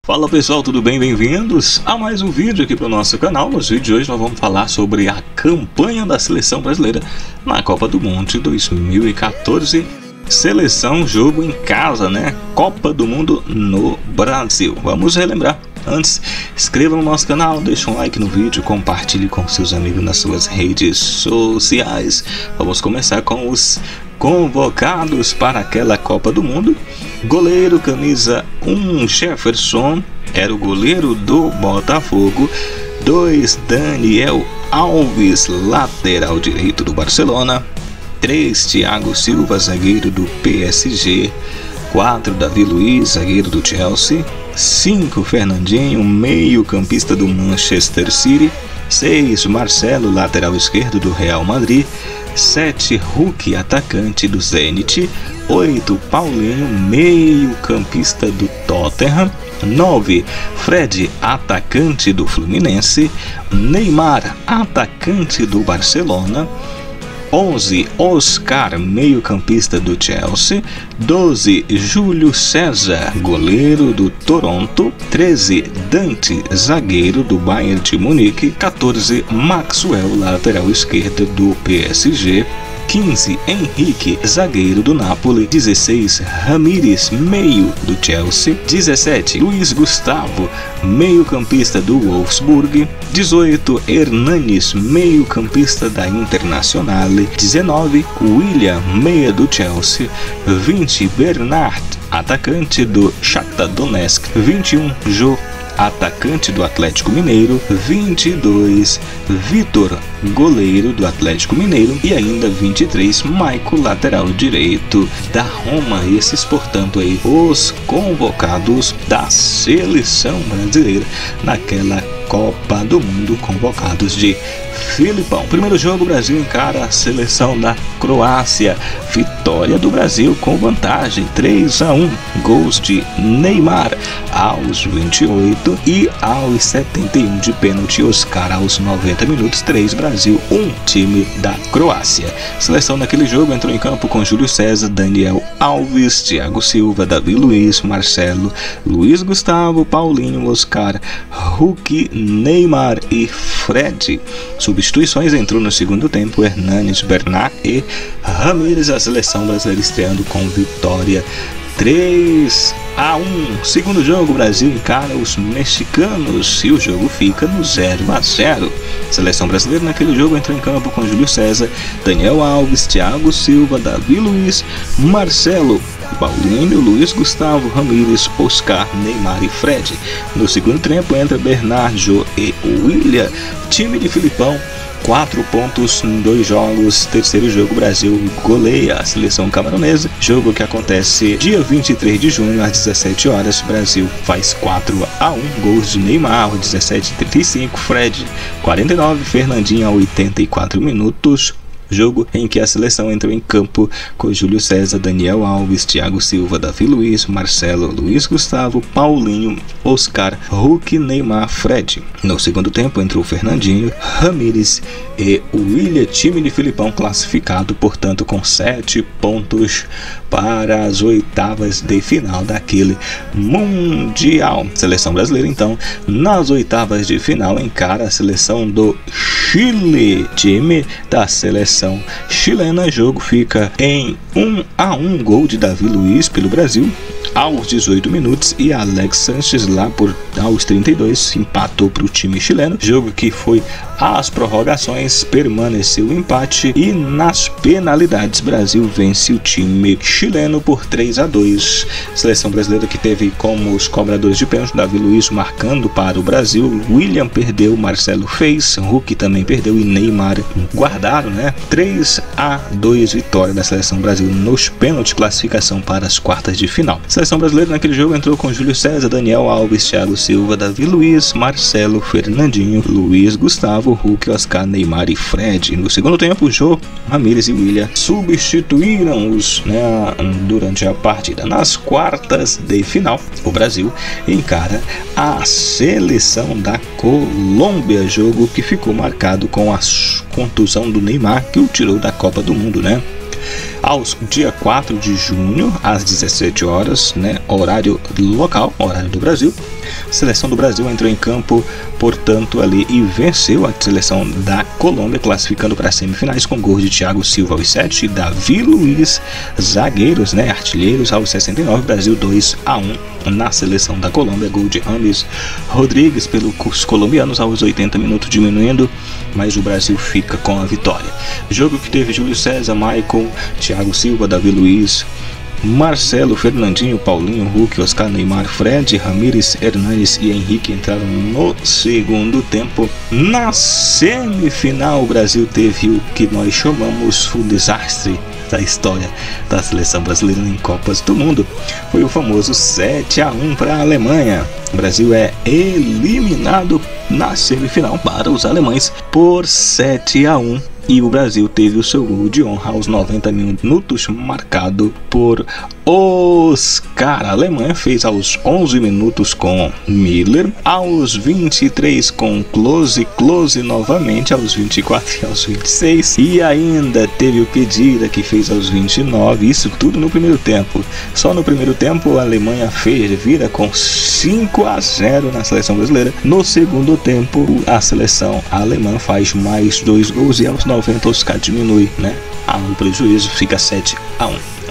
Fala pessoal, tudo bem? Bem-vindos a mais um vídeo aqui para o nosso canal. No vídeo de hoje nós vamos falar sobre a campanha da seleção brasileira na Copa do Mundo de 2014. Seleção, jogo em casa, né? Copa do Mundo no Brasil. Vamos relembrar. Antes, inscreva no nosso canal, deixa um like no vídeo, compartilhe com seus amigos nas suas redes sociais. Vamos começar com os convocados para aquela Copa do Mundo. Goleiro, camisa 1, Jefferson, era o goleiro do Botafogo. 2, Daniel Alves, lateral direito do Barcelona. 3, Thiago Silva, zagueiro do PSG. 4, Davi Luiz, zagueiro do Chelsea. 5, Fernandinho, meio campista do Manchester City. 6, Marcelo, lateral esquerdo do Real Madrid. 7, Hulk, atacante do Zenit. 8, Paulinho, meio campista do Tottenham. 9, Fred, atacante do Fluminense. Neymar, atacante do Barcelona. 11, Oscar, meio campista do Chelsea. 12, Júlio César, goleiro do Toronto. 13, Dante, zagueiro do Bayern de Munique. 14, Maxwell, lateral esquerdo do PSG. 15, Henrique, zagueiro do Napoli. 16, Ramírez, meio do Chelsea. 17, Luiz Gustavo, meio campista do Wolfsburg. 18, Hernanes, meio campista da Internacional. 19, William, meia do Chelsea. 20, Bernard, atacante do Shakhtar Donetsk. 21, Jô, atacante do Atlético Mineiro. 22, Vitor, goleiro do Atlético Mineiro. E ainda 23, Maico, lateral direito da Roma. Esses, portanto, aí os convocados da seleção brasileira naquela Copa do Mundo, convocados de Filipão. Primeiro jogo, o Brasil encara a seleção da Croácia. Vitória do Brasil com vantagem 3-1. Gols de Neymar aos 28 e aos 71 de pênalti. Oscar aos 90 minutos. 3 Brasil, 1 time da Croácia. Seleção naquele jogo entrou em campo com Júlio César, Daniel Alves, Thiago Silva, Davi Luiz, Marcelo, Luiz Gustavo, Paulinho, Oscar, Hulk, Neymar e Fred. Substituições: entrou no segundo tempo Hernanes, Bernard e Ramírez. A seleção brasileira estreando com vitória 3-1. Segundo jogo, o Brasil encara os mexicanos e o jogo fica no 0-0. Seleção brasileira naquele jogo entrou em campo com Júlio César, Daniel Alves, Thiago Silva, Davi Luiz, Marcelo, Paulinho, Luiz Gustavo, Ramírez, Oscar, Neymar e Fred. No segundo tempo entra Bernard, Jô e William. Time de Filipão, 4 pontos em 2 jogos. Terceiro jogo, Brasil goleia a seleção camaronesa. Jogo que acontece dia 23 de junho às 17 horas. Brasil faz 4-1. Gols de Neymar aos 17h35, Fred 49, Fernandinho aos 84 minutos. Jogo em que a seleção entrou em campo com Júlio César, Daniel Alves, Thiago Silva, Davi Luiz, Marcelo, Luiz Gustavo, Paulinho, Oscar, Hulk, Neymar, Fred. No segundo tempo entrou Fernandinho, Ramírez e William. Time de Filipão classificado, portanto, com 7 pontos para as oitavas de final daquele Mundial. Seleção brasileira, então, nas oitavas de final encara a seleção do Chile. Time da seleção chilena. Jogo fica em 1-1. Gol de Davi Luiz pelo Brasil aos 18 minutos e Alex Sanches lá aos 32 empatou para o time chileno. Jogo que foi às prorrogações, permaneceu o empate e nas penalidades Brasil vence o time chileno por 3-2. Seleção brasileira que teve como os cobradores de pênalti Davi Luiz marcando para o Brasil. William perdeu, Marcelo fez, Hulk também perdeu e Neymar guardaram, né? 3-2 vitória da seleção brasileira nos pênaltis, classificação para as quartas de final. A seleção brasileira naquele jogo entrou com Júlio César, Daniel Alves, Thiago Silva, Davi Luiz, Marcelo, Fernandinho, Luiz Gustavo, Hulk, Oscar, Neymar e Fred. No segundo tempo, Jô, Ramírez e William substituíram-os, né, durante a partida. Nas quartas de final, o Brasil encara a seleção da Colômbia, jogo que ficou marcado com a contusão do Neymar, que o tirou da Copa do Mundo, né? Aos dia 4 de junho, às 17 horas, né, horário local, horário do Brasil, A seleção do Brasil entrou em campo, portanto, ali e venceu a seleção da Colômbia, classificando para as semifinais com gols de Thiago Silva aos 7 e Davi Luiz, zagueiros, artilheiros, aos 69, Brasil 2-1 na seleção da Colômbia, gol de James Rodrigues pelos colombianos aos 80 minutos, diminuindo, mas o Brasil fica com a vitória. Jogo que teve Júlio César, Maicon, Thiago Silva, Davi Luiz, Marcelo, Fernandinho, Paulinho, Hulk, Oscar, Neymar, Fred, Ramires, Hernanes e Henrique entraram no segundo tempo. Na semifinal, o Brasil teve o que nós chamamos o desastre da história da seleção brasileira em Copas do Mundo. Foi o famoso 7-1 para a Alemanha. O Brasil é eliminado na semifinal para os alemães por 7-1. E o Brasil teve o seu gol de honra aos 90 minutos, marcado por Oscar. A Alemanha fez aos 11 minutos com Miller, aos 23 com Klose novamente, aos 24 e aos 26. E ainda teve o Khedira, que fez aos 29, isso tudo no primeiro tempo. Só no primeiro tempo a Alemanha vira com 5-0 na seleção brasileira. No segundo tempo a seleção alemã faz mais 2 gols e aos 90 Oscar diminui, o prejuízo fica 7-1.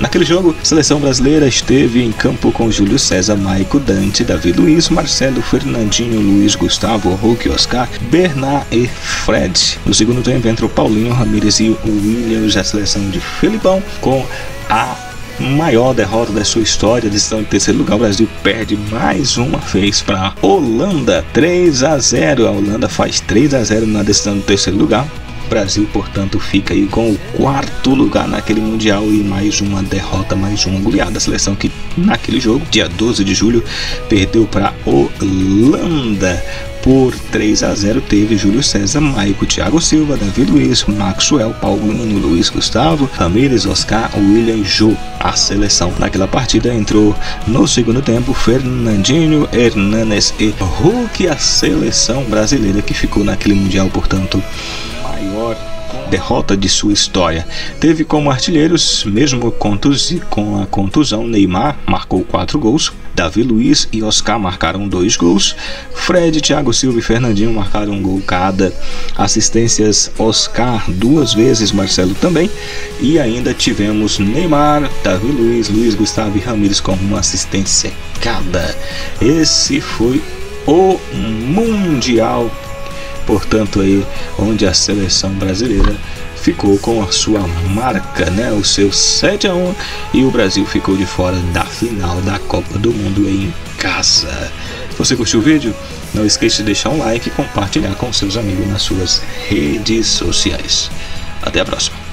Naquele jogo, a seleção brasileira esteve em campo com Júlio César, Maico, Dante, Davi Luiz, Marcelo, Fernandinho, Luiz, Gustavo, Hulk, Oscar, Bernard e Fred. No segundo tempo entrou Paulinho, Ramires e Williams. A seleção de Felipão, com a maior derrota da sua história, decisão de terceiro lugar, o Brasil perde mais uma vez para a Holanda, 3-0. A Holanda faz 3-0 na decisão do terceiro lugar. O Brasil, portanto, fica aí com o 4º lugar naquele Mundial e mais uma derrota, mais uma goleada. A seleção que naquele jogo, dia 12 de julho, perdeu para a Holanda por 3-0. Teve Júlio César, Maico, Thiago Silva, Davi Luiz, Maxwell, Paulinho, Luiz Gustavo, Ramires, Oscar, William, Jô. A seleção naquela partida entrou no segundo tempo Fernandinho, Hernanes e Hulk. A seleção brasileira que ficou naquele Mundial, portanto, maior derrota de sua história. Teve como artilheiros, mesmo com a contusão, Neymar marcou 4 gols, Davi Luiz e Oscar marcaram 2 gols, Fred, Thiago Silva e Fernandinho marcaram 1 gol cada. Assistências, Oscar 2 vezes, Marcelo também, e ainda tivemos Neymar, Davi Luiz, Luiz Gustavo e Ramires com uma assistência cada. Esse foi o Mundial, portanto, aí onde a seleção brasileira ficou com a sua marca, o seu 7-1, e o Brasil ficou de fora da final da Copa do Mundo em casa. Você curtiu o vídeo? Não esqueça de deixar um like e compartilhar com seus amigos nas suas redes sociais. Até a próxima.